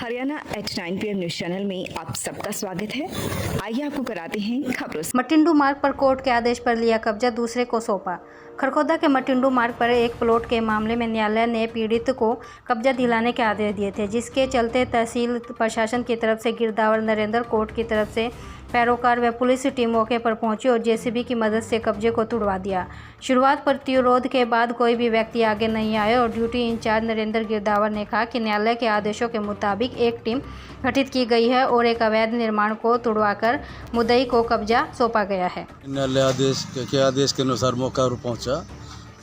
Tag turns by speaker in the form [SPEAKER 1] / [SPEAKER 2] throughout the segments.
[SPEAKER 1] Haryana H9 PM news channel में आप सबका स्वागत है। आइए आपको कराते हैं खबरों से।
[SPEAKER 2] मटिंडू मार्ग पर कोर्ट के आदेश पर लिया कब्जा, दूसरे को सौंपा। खरखोदा के मटिंडू मार्ग पर एक प्लॉट के मामले में न्यायालय ने पीड़ित को कब्जा दिलाने के आदेश दिए थे, जिसके चलते तहसील प्रशासन की तरफ से गिरदावर नरेंद्र, कोर्ट की तरफ से पैरोकार व पुलिस टीम मौके पर पहुंची और जेसीबी की मदद से कब्जे को तुड़वा दिया। शुरुआत प्रतिरोध के बाद कोई भी व्यक्ति आगे नहीं आया और ड्यूटी इंचार्ज नरेंद्र गिरदावर ने कहा कि न्यायालय के आदेशों के मुताबिक एक टीम गठित की गई है और एक अवैध निर्माण को तुड़वाकर मुद्दई को कब्जा सौंपा गया है।
[SPEAKER 3] न्यायालय आदेश के अनुसार मौका पर पहुंचा।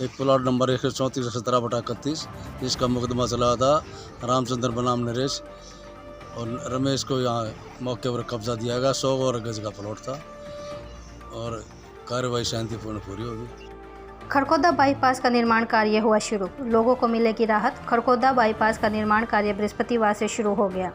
[SPEAKER 3] एक प्लॉट नंबर 134/17/31 जिसका मुकदमा चला था रामचंद्र बनाम नरेश और रमेश को यहाँ मौके पर कब्जा दिया गया। 100 और गज का प्लॉट था और कार्रवाई शांतिपूर्ण पूरी होगी।
[SPEAKER 2] खरखोदा बाईपास का निर्माण कार्य हुआ शुरू, लोगों को मिलेगी राहत। खरखोदा बाईपास का निर्माण कार्य बृहस्पतिवार से शुरू हो गया।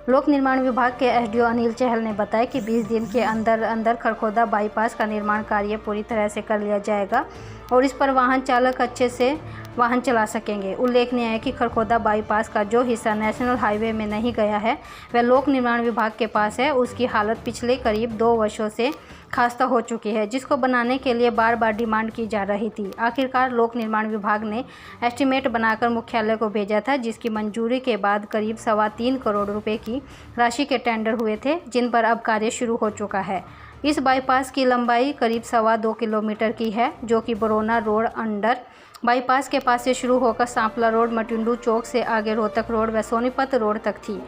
[SPEAKER 2] लोक निर्माण विभाग के एसडीओ अनिल चहल ने बताया कि 20 दिन के अंदर खरखोदा बाईपास का निर्माण कार्य पूरी तरह से कर लिया जाएगा और इस पर वाहन चालक अच्छे से वाहन चला सकेंगे। उल्लेखनीय है कि खरखोदा बाईपास का जो हिस्सा नेशनल हाईवे में नहीं गया है वह लोक निर्माण विभाग के पास है। उसकी हालत पिछले करीब 2 वर्षों से खस्ता हो चुकी है, जिसको बनाने के लिए बार बार डिमांड की जा रही थी। आखिरकार लोक निर्माण विभाग ने एस्टीमेट बनाकर मुख्यालय को भेजा था, जिसकी मंजूरी के बाद करीब 3.25 करोड़ रुपए की राशि के टेंडर हुए थे, जिन पर अब कार्य शुरू हो चुका है। इस बाईपास की लंबाई करीब 2.25 किलोमीटर की है, जो कि बरोना रोड अंडर बाईपास के पास से शुरू होकर सांपला रोड, मटिंडू चौक से आगे रोहतक रोड व सोनीपत रोड तक थी।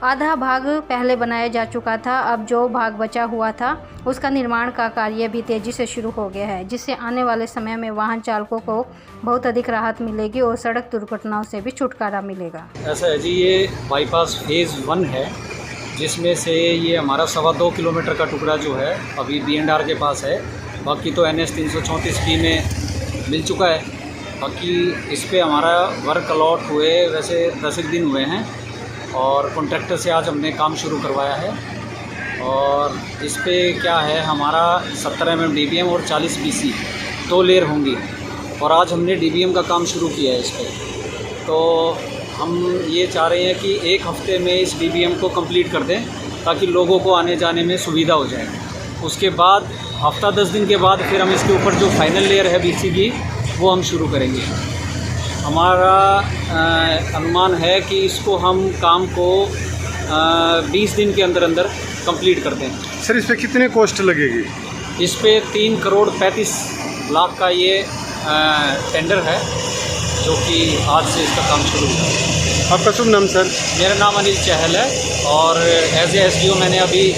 [SPEAKER 2] आधा भाग पहले बनाया जा चुका था, अब जो भाग बचा हुआ था उसका निर्माण का कार्य भी तेज़ी से शुरू हो गया है, जिससे आने वाले समय में वाहन चालकों को बहुत अधिक राहत मिलेगी और सड़क दुर्घटनाओं से भी छुटकारा मिलेगा।
[SPEAKER 4] ऐसा है जी, ये बाईपास फेज़ 1 है, जिसमें से ये हमारा 2.25 किलोमीटर का टुकड़ा जो है अभी B&R के पास है। बाकी तो NH 334 में मिल चुका है। बाकी इस पर हमारा वर्क अलॉट हुए वैसे 10 दिन हुए हैं और कॉन्ट्रैक्टर से आज हमने काम शुरू करवाया है। और इस पे क्या है, हमारा 17 mm DBM और 40 BC 2 लेयर होंगी और आज हमने DBM का काम शुरू किया है इस पर। तो हम ये चाह रहे हैं कि 1 हफ्ते में इस DBM को कंप्लीट कर दें ताकि लोगों को आने जाने में सुविधा हो जाए। उसके बाद हफ्ता 10 दिन के बाद फिर हम इसके ऊपर जो फाइनल लेयर है BC की वो हम शुरू करेंगे। हमारा अनुमान है कि इसको हम काम को 20 दिन के अंदर कंप्लीट कर दें।
[SPEAKER 5] सर, इस पे कितने कॉस्ट लगेगी?
[SPEAKER 4] इस पे 3 करोड़ 35 लाख का ये टेंडर है, जो कि आज से इसका काम शुरू हुआ।
[SPEAKER 5] आपका शुभ नाम सर?
[SPEAKER 4] मेरा नाम अनिल चहल है और एज ए SDO मैंने अभी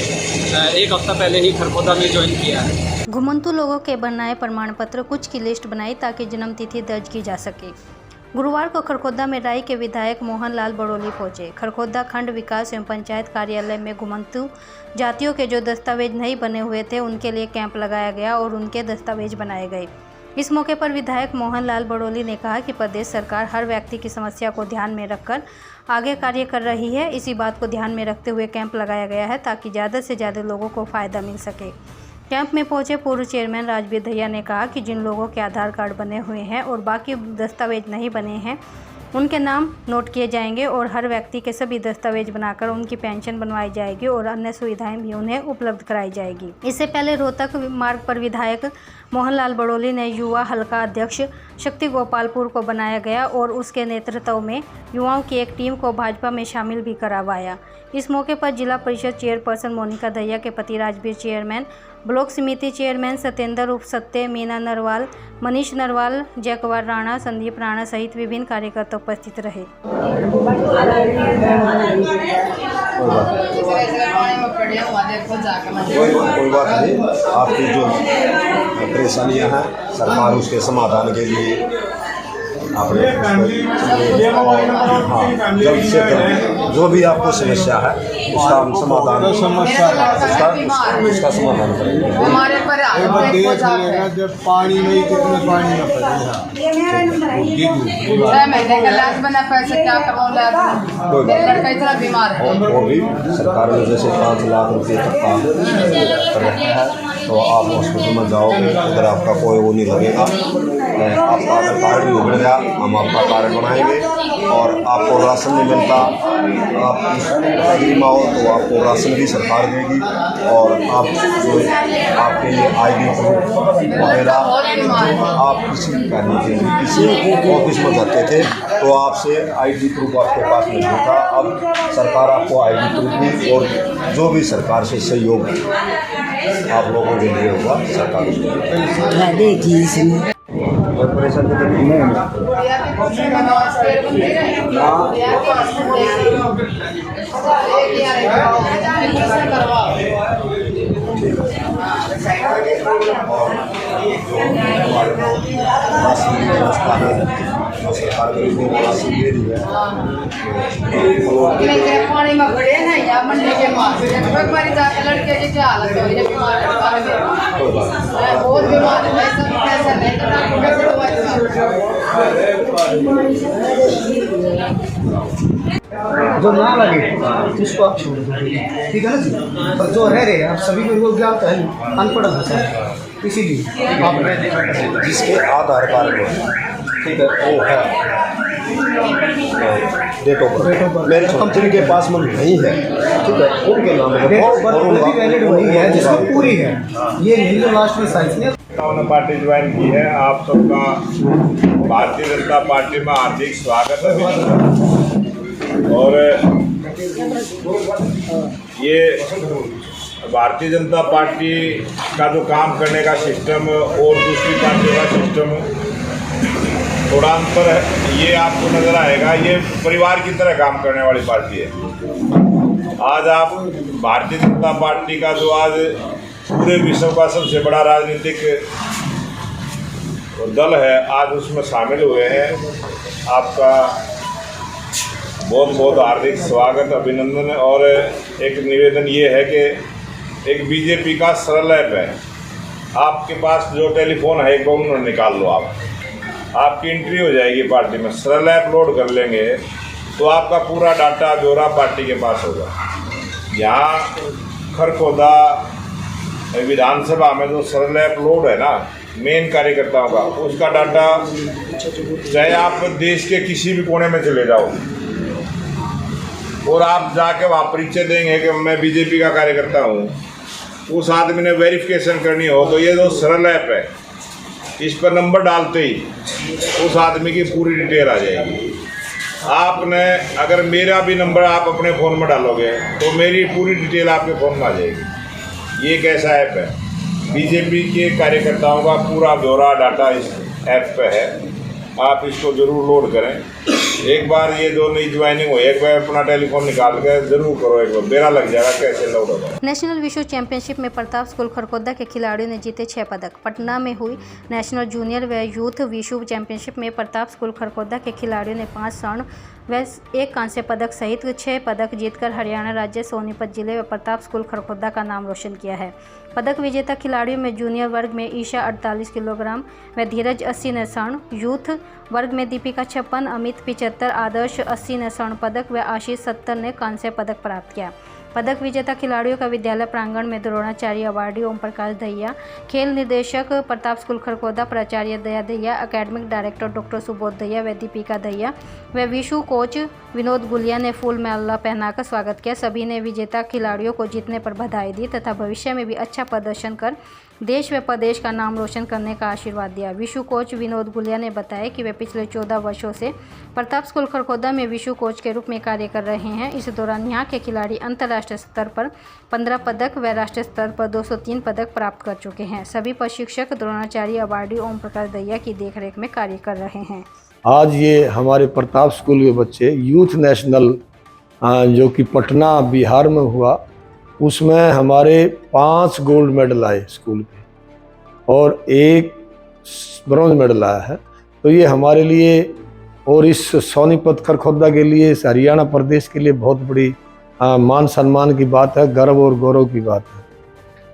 [SPEAKER 4] 1 हफ्ता पहले ही खरखोदा में ज्वाइन किया है।
[SPEAKER 2] घुमंतु लोगों के बनाए प्रमाण पत्र कुछ की लिस्ट बनाई ताकि जन्मतिथि दर्ज की जा सके। गुरुवार को खरखोदा में राई के विधायक मोहन लाल बड़ोली पहुंचे। खरखोदा खंड विकास एवं पंचायत कार्यालय में घुमंतु जातियों के जो दस्तावेज नहीं बने हुए थे उनके लिए कैंप लगाया गया और उनके दस्तावेज बनाए गए। इस मौके पर विधायक मोहन लाल बड़ोली ने कहा कि प्रदेश सरकार हर व्यक्ति की समस्या को ध्यान में रखकर आगे कार्य कर रही है। इसी बात को ध्यान में रखते हुए कैंप लगाया गया है ताकि ज़्यादा से ज़्यादा लोगों को फ़ायदा मिल सके। कैंप में पहुंचे पूर्व चेयरमैन राजवीर दहिया ने कहा कि जिन लोगों के आधार कार्ड बने हुए हैं और बाकी दस्तावेज नहीं बने हैं उनके नाम नोट किए जाएंगे और हर व्यक्ति के सभी दस्तावेज बनाकर उनकी पेंशन बनवाई जाएगी और अन्य सुविधाएं भी उन्हें उपलब्ध कराई जाएगी। इससे पहले रोहतक मार्ग पर विधायक मोहनलाल बड़ोली ने युवा हल्का अध्यक्ष शक्ति गोपालपुर को बनाया गया और उसके नेतृत्व में युवाओं की एक टीम को भाजपा में शामिल भी करवाया। इस मौके पर जिला परिषद चेयरपर्सन मोनिका दहिया के पति राजवीर, चेयरमैन ब्लॉक समिति चेयरमैन सत्येंद्र उर्फ सत्य, मीना नरवाल, मनीष नरवाल, जयकुमार राणा, संदीप राणा सहित विभिन्न कार्यकर्ता उपस्थित रहे।
[SPEAKER 6] कोई बात नहीं, आपकी जो परेशानियां हैं सरकार उसके समाधान के लिए आपने जल्द से जल्द जो भी आपको समस्या है उसका हम समाधान उसका समाधान करेंगे।
[SPEAKER 7] हमारे पर जब पानी नहीं कितने पानी में 6 महीने का इलाज बना, पैसे क्या कमाऊंगा, लड़का इतना बीमार है।
[SPEAKER 6] वो भी सरकार ने जैसे 5 लाख रुपये तक का कर रखा है, तो आप हॉस्पिटल में जाओगे अगर आपका कोई वो नहीं लगेगा आपका अगर कार्ड नहीं मिल गया हम आपका कार्ड बनाएंगे और आपको राशन नहीं मिलता, आप इस कैटेगरी में हो तो आपको राशन भी सरकार देगी। और आप जो आपके लिए ID प्रूफ वगैरह आप किसी करने के लिए किसी ऑफिस में जाते थे तो आपसे ID प्रूफ आपके पास नहीं होता। अब सरकार आपको ID प्रूफ भी और जो भी सरकार से सहयोग आप लोगों के लिए होगा सरकार कॉर्पोरेशन के
[SPEAKER 7] पानी में खड़े हैं या मंडी के मार लड़के की क्या हालत है, बहुत बीमार है, सब पैसा
[SPEAKER 8] जो ना लगे उसको आप छोड़ दो, ठीक है ना जी। पर जो रह रहे आप सभी लोग क्या होता है अनपढ़ भाषा, इसीलिए आप
[SPEAKER 6] जिसके आधार कार्ड में ठीक है वो है डेट ऑफ बर्थ मेरे कंपनी के पास में नहीं है, ठीक है उनके नाम
[SPEAKER 8] डेट ऑफ बर्थ वैलिड वही है जिसकी पूरी है, ये नहीं जो लास्ट में साइंस ने
[SPEAKER 9] पार्टी ज्वाइन की है। आप सबका भारतीय जनता पार्टी में हार्दिक स्वागत है। और ये भारतीय जनता पार्टी का जो काम करने का सिस्टम और दूसरी पार्टियों का सिस्टम थोड़ा अंतर है, ये आपको नज़र आएगा। ये परिवार की तरह काम करने वाली पार्टी है। आज आप भारतीय जनता पार्टी का जो आज पूरे विश्व का सबसे बड़ा राजनीतिक दल है आज उसमें शामिल हुए हैं। आपका बहुत बहुत हार्दिक स्वागत, अभिनंदन। और एक निवेदन ये है कि एक बीजेपी का सरल ऐप है, आपके पास जो टेलीफोन है एक बार निकाल लो, आपकी एंट्री हो जाएगी पार्टी में। सरल ऐप लोड कर लेंगे तो आपका पूरा डाटा ब्यौरा पार्टी के पास होगा। यहाँ खरखोदा विधानसभा में जो सरल ऐप लोड है ना मेन कार्यकर्ताओं का, उसका डाटा चाहे आप देश के किसी भी कोने में चले जाओ और आप जाके वहाँ परिचय देंगे कि मैं बीजेपी का कार्यकर्ता हूँ, उस आदमी ने वेरिफिकेशन करनी हो तो ये जो सरल ऐप है इस पर नंबर डालते ही उस आदमी की पूरी डिटेल आ जाएगी। आपने अगर मेरा भी नंबर आप अपने फ़ोन में डालोगे तो मेरी पूरी डिटेल आपके फ़ोन में आ जाएगी। ये एक ऐसा ऐप है, बीजेपी के कार्यकर्ताओं का पूरा ब्यौरा डाटा इस ऐप पे है, आप इसको ज़रूर लोड करें। एक बार ये जो नई ज्वाइनिंग हो एक बार अपना टेलीफोन निकाल कर ज़रूर करो, एक बार बेरा लग जाएगा कैसे लोड होगा।
[SPEAKER 2] नेशनल विश्व चैंपियनशिप में प्रताप स्कूल खरखोदा के खिलाड़ियों ने जीते 6 पदक। पटना में हुई नेशनल जूनियर व यूथ विश्व चैंपियनशिप में प्रताप स्कूल खरखोदा के खिलाड़ियों ने 5 स्वर्ण व 1 कांस्य पदक सहित 6 पदक जीतकर हरियाणा राज्य सोनीपत जिले व प्रताप स्कूल खरखोदा का नाम रोशन किया है। पदक विजेता खिलाड़ियों में जूनियर वर्ग में ईशा 48 किलोग्राम व धीरज 80 ने स्वर्ण, यूथ वर्ग में दीपिका 56, अमित 75, आदर्श 80 ने स्वर्ण पदक व आशीष 70 ने कांस्य पदक प्राप्त किया। पदक विजेता खिलाड़ियों का विद्यालय प्रांगण में द्रोणाचार्य अवार्डी ओम प्रकाश दहिया, खेल निर्देशक प्रताप स्कूल खरखोदा प्राचार्य Daya Dahiya, academic director doctor Subodh Dahiya व दीपिका दहिया व विशु कोच विनोद गुलिया ने फूल माला पहनाकर स्वागत किया। सभी ने विजेता खिलाड़ियों को जीतने पर बधाई दी तथा भविष्य में भी अच्छा प्रदर्शन कर देश व प्रदेश का नाम रोशन करने का आशीर्वाद दिया। विशु कोच विनोद गुलिया ने बताया कि वे पिछले 14 वर्षों से प्रताप स्कूल खरखोदा में विशु कोच के रूप में कार्य कर रहे हैं। इस दौरान यहाँ के खिलाड़ी अंतर्राष्ट्रीय स्तर पर 15 पदक व राष्ट्रीय स्तर पर 203 पदक प्राप्त कर चुके हैं। सभी प्रशिक्षक द्रोणाचार्य अवार्डी ओम प्रकाश दहिया की देखरेख में कार्य कर रहे हैं।
[SPEAKER 10] आज ये हमारे प्रताप स्कूल के बच्चे यूथ नेशनल जो कि पटना बिहार में हुआ, उसमें हमारे 5 गोल्ड मेडल आए स्कूल के और 1 ब्रॉन्ज मेडल आया है। तो ये हमारे लिए और इस सोनीपत खरखोदा के लिए, इस हरियाणा प्रदेश के लिए बहुत बड़ी मान सम्मान की बात है, गर्व और गौरव की बात है।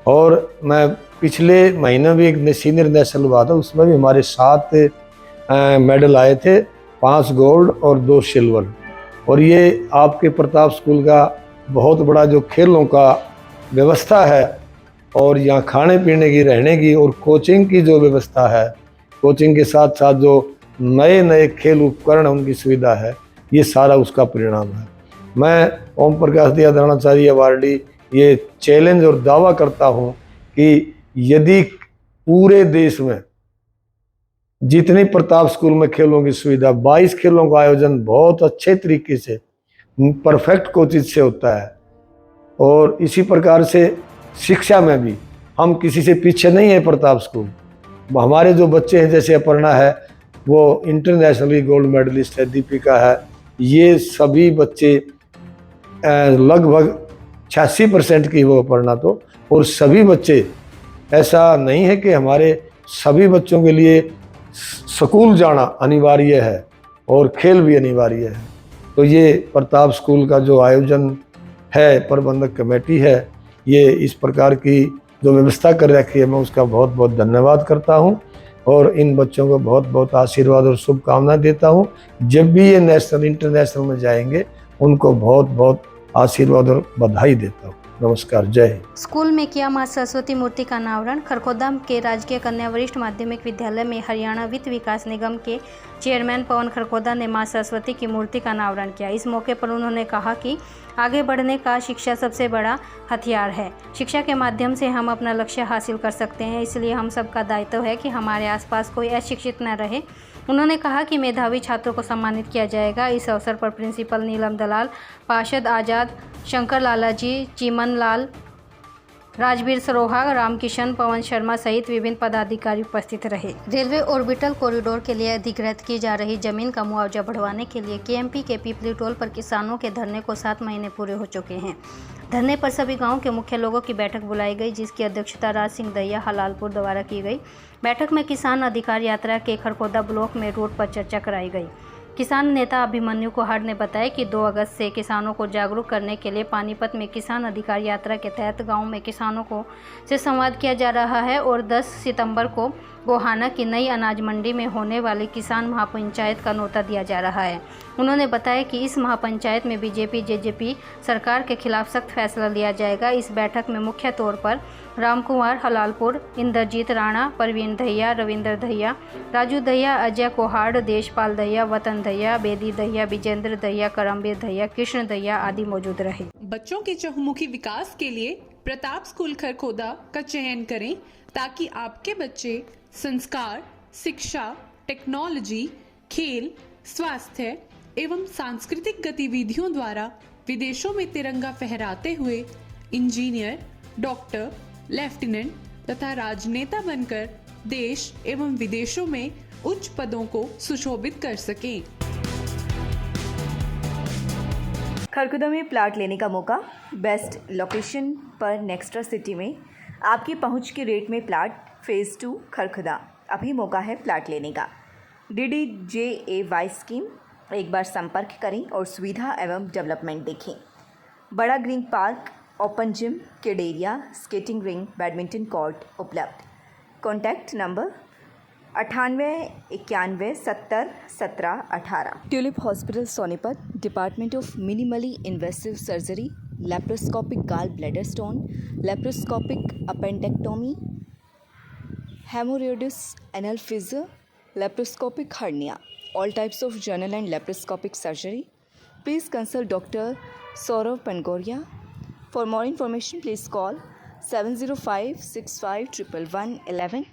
[SPEAKER 10] और मैं पिछले महीने भी एक सीनियर नेशनल हुआ था, उसमें भी हमारे 7 मेडल आए थे, 5 गोल्ड और 2 सिल्वर। और ये आपके प्रताप स्कूल का बहुत बड़ा जो खेलों का व्यवस्था है और यहाँ खाने पीने की, रहने की और कोचिंग की जो व्यवस्था है, कोचिंग के साथ साथ जो नए नए खेल उपकरण उनकी सुविधा है, ये सारा उसका परिणाम है। मैं ओम प्रकाश दिया द्रोणाचार्य अवार्डी ये चैलेंज और दावा करता हूँ कि यदि पूरे देश में जितनी प्रताप स्कूल में खेलों की सुविधा, 22 खेलों का आयोजन बहुत अच्छे तरीके से परफेक्ट कोचिज से होता है, और इसी प्रकार से शिक्षा में भी हम किसी से पीछे नहीं है। प्रताप स्कूल हमारे जो बच्चे हैं, जैसे अपर्णा है वो इंटरनेशनली गोल्ड मेडलिस्ट है, दीपिका है, ये सभी बच्चे लगभग 86% की वो अपर्णा तो, और सभी बच्चे, ऐसा नहीं है कि हमारे सभी बच्चों के लिए स्कूल जाना अनिवार्य है और खेल भी अनिवार्य है। तो ये प्रताप स्कूल का जो आयोजन है, प्रबंधक कमेटी है, ये इस प्रकार की जो व्यवस्था कर रखी है, मैं उसका बहुत बहुत धन्यवाद करता हूँ और इन बच्चों को बहुत बहुत आशीर्वाद और शुभकामनाएं देता हूँ। जब भी ये नेशनल इंटरनेशनल में जाएंगे, उनको बहुत बहुत आशीर्वाद और बधाई देता हूँ। नमस्कार, जय हिंद।
[SPEAKER 2] स्कूल में किया मां सरस्वती मूर्ति का अनावरण। खरखोदा के राजकीय कन्या वरिष्ठ माध्यमिक विद्यालय में हरियाणा वित्त विकास निगम के चेयरमैन पवन खरखोदा ने मां सरस्वती की मूर्ति का अनावरण किया। इस मौके पर उन्होंने कहा कि आगे बढ़ने का शिक्षा सबसे बड़ा हथियार है। शिक्षा के माध्यम से हम अपना लक्ष्य हासिल कर सकते हैं, इसलिए हम सबका दायित्व है कि हमारे आसपास कोई अशिक्षित न रहे। उन्होंने कहा कि मेधावी छात्रों को सम्मानित किया जाएगा। इस अवसर पर प्रिंसिपल नीलम दलाल, पार्षद आज़ाद, शंकर लालाजी, चीमन लाल, राजवीर सरोहा, रामकिशन, पवन शर्मा सहित विभिन्न पदाधिकारी उपस्थित रहे। रेलवे ऑर्बिटल कॉरिडोर के लिए अधिग्रहित की जा रही जमीन का मुआवजा बढ़वाने के लिए केएमपी के पीपली टोल पर किसानों के धरने को 7 महीने पूरे हो चुके हैं। धरने पर सभी गांव के मुख्य लोगों की बैठक बुलाई गई, जिसकी अध्यक्षता राज सिंह दहिया हलालपुर द्वारा की गई। बैठक में किसान अधिकार यात्रा के खरखोदा ब्लॉक में रूट पर चर्चा कराई गई। किसान नेता अभिमन्यु कुहाड़ ने बताया कि 2 अगस्त से किसानों को जागरूक करने के लिए पानीपत में किसान अधिकार यात्रा के तहत गांव में किसानों को से संवाद किया जा रहा है और 10 सितंबर को गोहाना की नई अनाज मंडी में होने वाली किसान महापंचायत का न्योता दिया जा रहा है। उन्होंने बताया कि इस महापंचायत में बीजेपी जेजेपी सरकार के खिलाफ सख्त फैसला लिया जाएगा। इस बैठक में मुख्य तौर पर रामकुमार हलालपुर, इंद्रजीत राणा, परवीन दहिया, रविंद्र दहिया, राजू दहिया, अजय कोहाड़, देशपाल दहिया, वतन दहिया, बेदी दहिया, विजेंद्र दहिया, करमबीर दहिया, कृष्ण दहिया आदि मौजूद रहे।
[SPEAKER 11] बच्चों के चहुमुखी विकास के लिए प्रताप स्कूल खरखोदा का चयन करें ताकि आपके बच्चे संस्कार, शिक्षा, टेक्नोलॉजी, खेल, स्वास्थ्य एवं सांस्कृतिक गतिविधियों द्वारा विदेशों में तिरंगा फहराते हुए इंजीनियर, डॉक्टर, लेफ्टिनेंट तथा राजनेता बनकर देश एवं विदेशों में उच्च पदों को सुशोभित कर सकें।
[SPEAKER 1] खरखोदा में प्लाट लेने का मौका। बेस्ट लोकेशन पर नेक्स्ट्रा सिटी में आपकी पहुंच के रेट में प्लाट। फेज़ 2 खरखोदा। अभी मौका है प्लाट लेने का। DDJAY scheme. एक बार संपर्क करें और सुविधा एवं डेवलपमेंट देखें। बड़ा green park, open gym, kid area, skating ring, badminton court उपलब्ध। Contact number 98 91 70 17 18। Tulip Hospital Sonipat. Department of minimally invasive surgery, laparoscopic gall bladder stone, laparoscopic appendectomy, haemorrhoids anal fissure, laparoscopic hernia, all types of general and laparoscopic surgery. Please consult Dr. Saurav Pangoria. For more information, please call 705 65 111 11.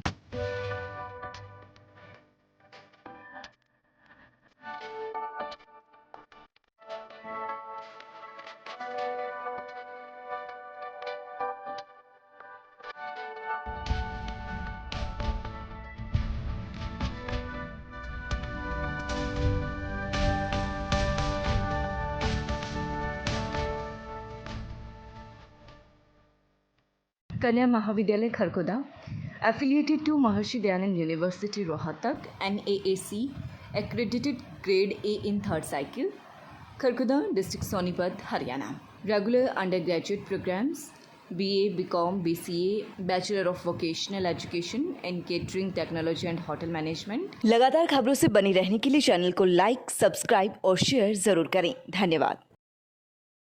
[SPEAKER 1] कन्या महाविद्यालय Kharkhoda, affiliated to Maharishi Dayanand University Rohtak, NAAC, accredited grade A in 3rd cycle, Kharkhoda, district Sonipat, Haryana. Regular undergraduate programs, BA, BCom, BCA, Bachelor of Vocational Education and Catering Technology and Hotel Management. लगातार खबरों से बनी रहने के लिए channel को like, subscribe और share जरूर करें। धन्यवाद।